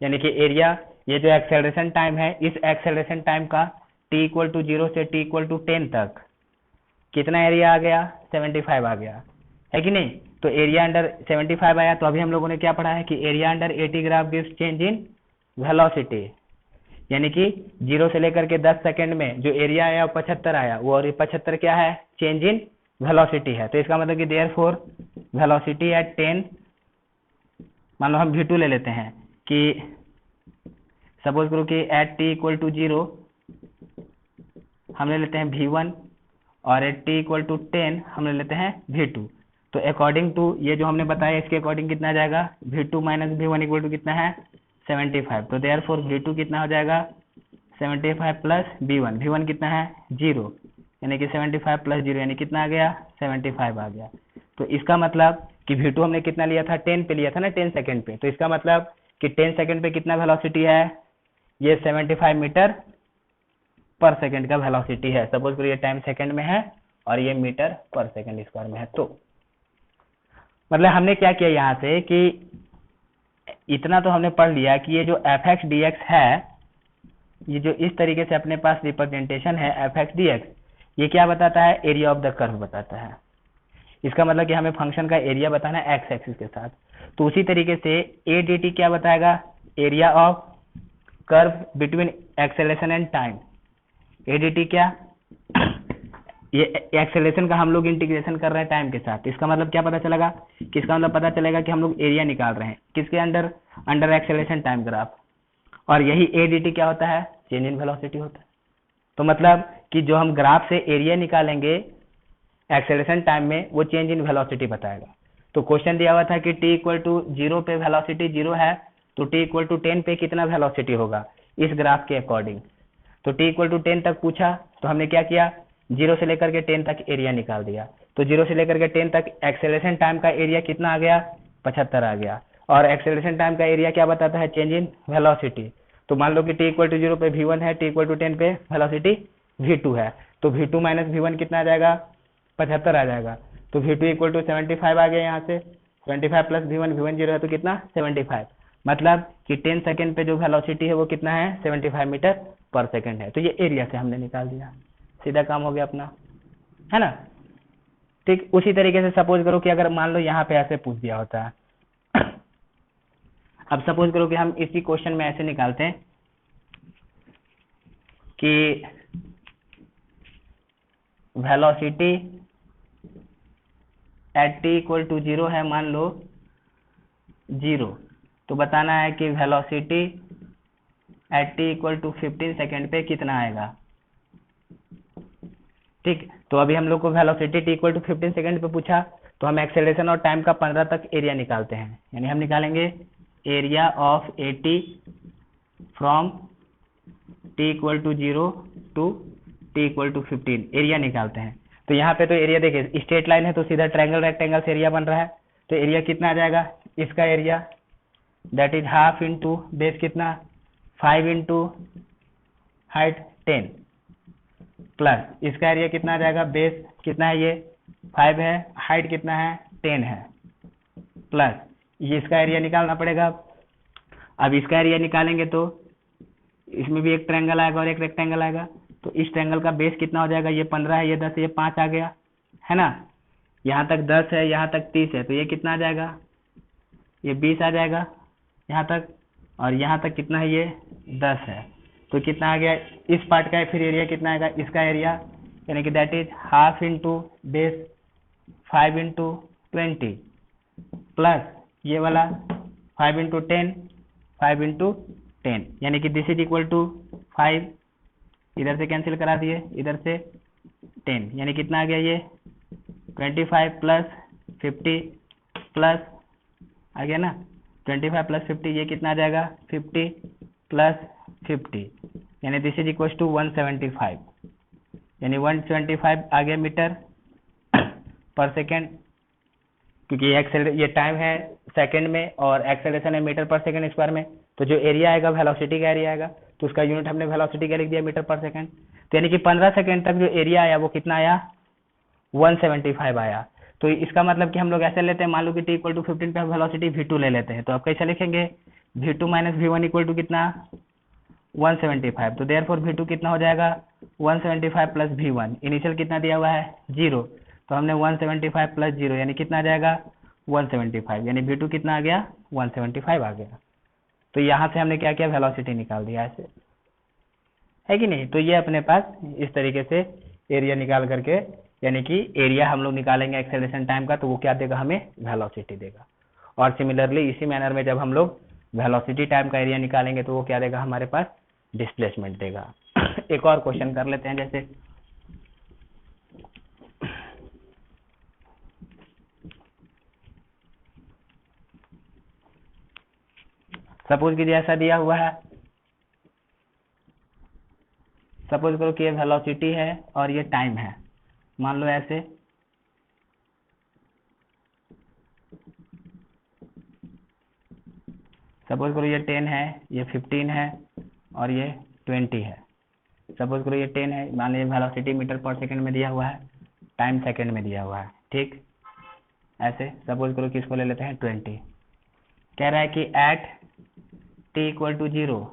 यानी कि एरिया, ये जो एक्सेलरेशन टाइम है, इस एक्सेलरेशन टाइम का t इक्वल टू 0 से t इक्वल टू 10 तक कितना एरिया आ गया, 75 आ गया, है कि नहीं। तो एरिया अंडर 75 आया। तो अभी हम लोगों ने क्या पढ़ा है कि area under AT graph gives change in velocity, यानी कि 0 से लेकर के 10 सेकंड में जो एरिया आया वो 75 आया, वो और 75 क्या है, चेंज इन वेलोसिटी है। तो इसका मतलब कि देयरफॉर वेलोसिटी एट 10, मान लो हम v2 ले लेते हैं कि सपोज करो कि एट t इक्वल टू 0 हम ले लेते हैं v1, और एट t इक्वल टू 10 हम ले लेते हैं v2। तो अकॉर्डिंग टू ये जो हमने बताया, इसके अकॉर्डिंग कितना आ जाएगा, v2 minus v1 equal to कितना है 75। तो देयरफॉर v2 कितना हो जाएगा 75 प्लस v1, v1 कितना है 0, यानी कि 75 प्लस 0 यानी कितना आ गया 75 आ गया। तो इसका मतलब कि v2 हमने कितना लिया था, 10 पे लिया था ना, 10 सेकंड पे। तो इसका मतलब कि 10 सेकंड पे कितना वेलोसिटी है, ये 75 मीटर पर सेकंड का वेलोसिटी है। सपोज करो ये टाइम सेकंड में है और ये मीटर पर सेकंड स्क्वायर में है। मतलब हमने क्या किया यहाँ से कि इतना तो हमने पढ़ लिया कि ये जो एफ एक्स डी एक्स है, ये जो इस तरीके से अपने पास रिप्रेजेंटेशन है एफ एक्स डी एक्स, ये क्या बताता है, एरिया ऑफ द कर्व बताता है। इसका मतलब कि हमें फंक्शन का एरिया बताना है एक्स एक्सिस के साथ। तो उसी तरीके से ए डी टी क्या बताएगा, area of curve between acceleration and time. A D T क्या, ये एक्सेलरेशन का हम लोग इंटीग्रेशन कर रहे हैं टाइम के साथ। इसका मतलब क्या पता चलेगा, किसका मतलब पता चलेगा कि हम लोग एरिया निकाल रहे हैं किसके under, under acceleration time graph. और यही ए डी टी क्या होता है, चेंज इन वेलोसिटी होता है। तो मतलब कि जो हम ग्राफ से एरिया निकालेंगे एक्सेलरेशन टाइम में, वो चेंज इन वेलोसिटी बताएगा। तो क्वेश्चन दिया हुआ था कि t इक्वल टू 0 पे वेलोसिटी 0 है, तो t इक्वल टू 10 पे कितना वेलोसिटी होगा इस ग्राफ के अकॉर्डिंग। तो t इक्वल टू 10 तक पूछा, तो हमने क्या किया, 0 से लेकर के 10 तक एरिया निकाल दिया। तो 0 से लेकर के 10 तक एक्सेलरेशन टाइम का एरिया कितना आ गया, 75 आ गया। और एक्सेलरेशन टाइम का एरिया क्या बताता है, चेंज इन वेलोसिटी। तो मान लो कि t इक्वल टू 0 पे v1 है, t इक्वल टू 10 पे वेलोसिटी v2 है, तो v2 माइनस v1 कितना आ जाएगा, 75 आ जाएगा। तो v2 इक्वल टू 75 आ गया यहाँ से, 75 प्लस v1, v1 0 है तो कितना 75। मतलब कि 10 सेकेंड पे जो वेलोसिटी है वो कितना है, 75 मीटर पर सेकेंड है। तो ये एरिया से हमने निकाल दिया, सीधा काम हो गया अपना, है ना। ठीक उसी तरीके से सपोज करो कि अगर मान लो यहाँ पे ऐसे पूछ दिया होता है अब सपोज करो कि हम इसी क्वेश्चन में ऐसे निकालते हैं कि velocity at t equal to 0 है, मान लो 0, तो बताना है कि velocity at t equal to 15 second पे कितना आएगा। ठीक, तो अभी हम लोग को velocity t equal to 15 second पे पूछा, तो हम एक्सेलरेशन और टाइम का 15 तक एरिया निकालते हैं। यानी हम निकालेंगे area of a t from t equal to 0 to t equal to 15, area निकालते हैं। तो यहाँ पे तो एरिया देखिए स्ट्रेट लाइन है, तो सीधा ट्रायंगल रेक्टेंगल से एरिया बन रहा है। तो एरिया कितना आ जाएगा, इसका area that is half into base कितना 5 इंटू हाइट 10, प्लस इसका एरिया कितना आ जाएगा, बेस कितना है ये 5 है, हाइट कितना है 10 है, प्लस ये इसका एरिया निकालना पड़ेगा। अब इसका एरिया निकालेंगे तो इसमें भी एक ट्रायंगल आएगा और एक रेक्टेंगल आएगा। तो इस ट्रायंगल का बेस कितना हो जाएगा, ये 15 है, ये 10 है, ये 5 आ गया, है ना। यहाँ तक 10 है, यहाँ तक 30 है, तो ये कितना आ जाएगा, ये 20 आ जाएगा यहाँ तक, और यहाँ तक कितना है, ये 10 है। तो कितना आ गया, इस पार्ट का फिर एरिया कितना आएगा, इसका एरिया यानी कि that is half into base 5 into 20, plus ये वाला 5 इंटू 10, 5 इंटू 10, यानी कि दिस इज इक्वल टू 5, इधर से कैंसिल करा दिए, इधर से 10, यानी कितना आ गया, ये 25 प्लस 50 प्लस आ गया ना, 25 प्लस 50 ये कितना आ जाएगा, 50 प्लस 50, यानी दिस इज इक्वल टू 175, यानी 175 आ गया मीटर पर सेकेंड, क्योंकि ये टाइम है सेकंड में और एक्सेलरेशन है मीटर पर सेकंड स्क्वायर में। तो जो एरिया आएगा वेलोसिटी का एरिया आएगा, तो उसका यूनिट हमने वेलोसिटी का लिख दिया मीटर पर सेकंड। तो यानी कि 15 सेकंड तक जो एरिया आया वो कितना आया, 175 आया। तो इसका मतलब कि हम लोग ऐसे लेते हैं, मान लो कि t इक्वल टू 15 पे हम वेलोसिटी v2 ले लेते हैं, तो आप कैसे लिखेंगे, v2 minus v1 equal to कितना 175। तो देयरफॉर v2 कितना हो जाएगा 175 प्लस v1, इनिशियल कितना दिया हुआ है 0, तो हमने 175 प्लस 0 यानी कितना आ जाएगा 175, यानी v2 कितना आ गया 175 आ गया। तो यहाँ से हमने क्या किया, वेलोसिटी निकाल दिया ऐसे, है कि नहीं। तो ये अपने पास इस तरीके से एरिया निकाल करके, यानी कि एरिया हम लोग निकालेंगे एक्सेलरेशन टाइम का, तो वो क्या देगा हमें, वेलोसिटी देगा। और सिमिलरली इसी मैनर में जब हम लोग वेलोसिटी टाइम का एरिया निकालेंगे तो वो क्या देगा हमारे पास, डिस्प्लेसमेंट देगा। एक और क्वेश्चन कर लेते हैं, जैसे सपोज कीजिए ऐसा दिया हुआ है, सपोज करो कि ये वेलोसिटी है और ये टाइम है, मान लो ऐसे, सपोज करो ये 10 है, ये 15 है और ये 20 है। सपोज करो ये 10 है, मान लीजिए वेलोसिटी मीटर पर सेकंड में दिया हुआ है, टाइम सेकंड में दिया हुआ है, ठीक। ऐसे सपोज करो कि इसको ले लेते हैं 20। कह रहा है कि एट t इक्वल टू 0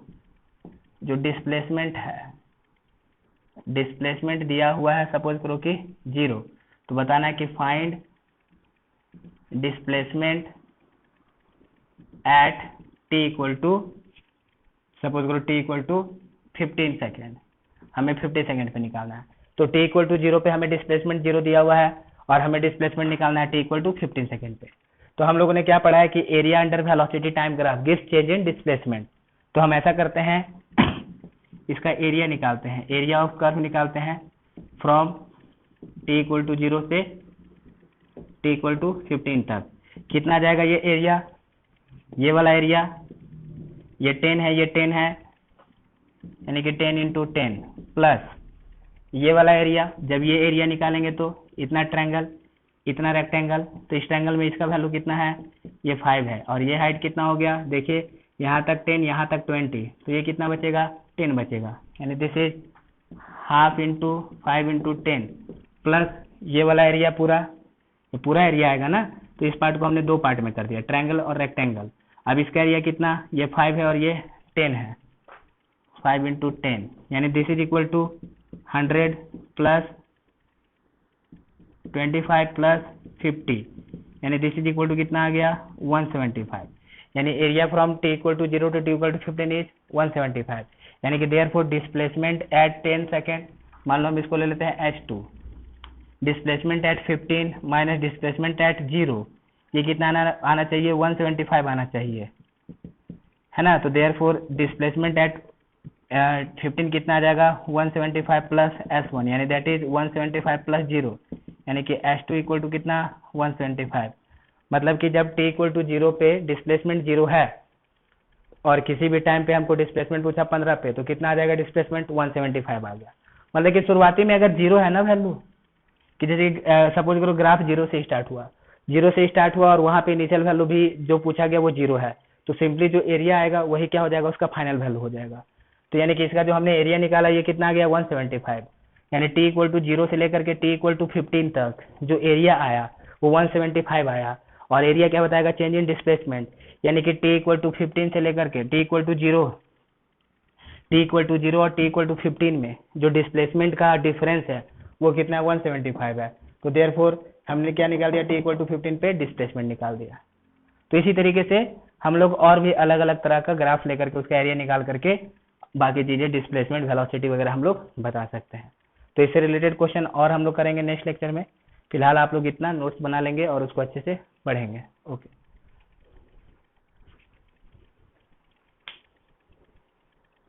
जो डिस्प्लेसमेंट है, डिस्प्लेसमेंट दिया हुआ है सपोज करो कि 0, तो बताना है कि find displacement at t equal to, suppose करो t इक्वल टू 15 सेकेंड, हमें 50 सेकेंड पे निकालना है। तो t इक्वल टू 0 पे हमें डिस्प्लेसमेंट 0 दिया हुआ है और हमें डिस्प्लेसमेंट निकालना है t इक्वल टू 15 सेकेंड पे। तो हम लोगों ने क्या पढ़ा है कि area under velocity time graph gives change in displacement. तो हम ऐसा करते हैं, इसका एरिया निकालते हैं, एरिया ऑफ कर्व निकालते हैं फ्रॉम t इक्वल टू 0 से t इक्वल टू 15 तक। कितना जाएगा ये एरिया, ये वाला एरिया, ये 10 है, ये 10 है, यानी कि 10 इंटू 10 प्लस ये वाला एरिया। जब ये एरिया निकालेंगे तो इतना ट्रायंगल, इतना रेक्टेंगल, तो इस ट्रायंगल में इसका वैल्यू कितना है, ये 5 है, और ये हाइट कितना हो गया, देखिए यहाँ तक 10, यहाँ तक 20, तो ये कितना बचेगा, 10 बचेगा, यानी this is half into 5 into 10 plus ये वाला एरिया पूरा, ये पूरा एरिया आएगा ना। तो इस पार्ट को हमने दो पार्ट में कर दिया, ट्रायंगल और रेक्टेंगल। अब इसका एरिया कितना, ये 5 है और ये 10 है, 5 इंटू 10, यानी this is equal to 100 plus 25 plus 50, यानी दिस इज इक्वल टू कितना आ गया, 175। यानी area from t equal to 0 to t equal to 15 is 175, यानी कि देयरफॉर डिस्प्लेसमेंट एट 10 सेकेंड, मान लो हम इसको ले लेते हैं h2, displacement eight 15 minus displacement eight 0, ये कितना आना चाहिए, 175 आना चाहिए, है ना। तो देयरफॉर डिस्प्लेसमेंट एट 15 कितना आ जाएगा, 175 प्लस s1, यानी दैट इज 175 प्लस 0, यानी कि s2 इक्वल टू कितना, 175। मतलब कि जब t इक्वल टू 0 पे डिस्प्लेसमेंट 0 है और किसी भी टाइम पे हमको डिस्प्लेसमेंट पूछा 15 पे, तो कितना आ जाएगा डिस्प्लेसमेंट, 175 आ गया। मतलब कि शुरुआती में अगर 0 है ना वैल्यू, कि जैसे सपोज करो ग्राफ 0 से स्टार्ट हुआ, 0 से स्टार्ट हुआ और वहाँ पे इनिशियल वैल्यू भी जो पूछा गया वो 0 है, तो सिंपली जो एरिया आएगा वही क्या हो जाएगा, उसका फाइनल वैल्यू हो जाएगा। तो यानी कि इसका जो हमने एरिया निकाला ये कितना आ गया, 175, यानी t इक्वल टू 0 से लेकर के t इक्वल टू 15 तक जो एरिया आया वो 175 आया, और एरिया क्या बताएगा, चेंज इन डिस्प्लेसमेंट, यानी कि t इक्वल टू 15 से लेकर के t इक्वल टू 0 और t इक्वल टू 15 में जो डिस्प्लेसमेंट का डिफरेंस है वो कितना है, 175 है। तो देयरफॉर हमने क्या निकाल दिया, t इक्वल टू 15 पे डिस्प्लेसमेंट निकाल दिया। तो इसी तरीके से हम लोग और भी अलग अलग तरह का ग्राफ लेकर के उसका एरिया निकाल करके बाकी चीजें डिस्प्लेसमेंट, वेलोसिटी वगैरह हम लोग बता सकते हैं। तो इससे रिलेटेड क्वेश्चन और हम लोग करेंगे नेक्स्ट लेक्चर में। फिलहाल आप लोग इतना नोट्स बना लेंगे और उसको अच्छे से पढ़ेंगे। ओके।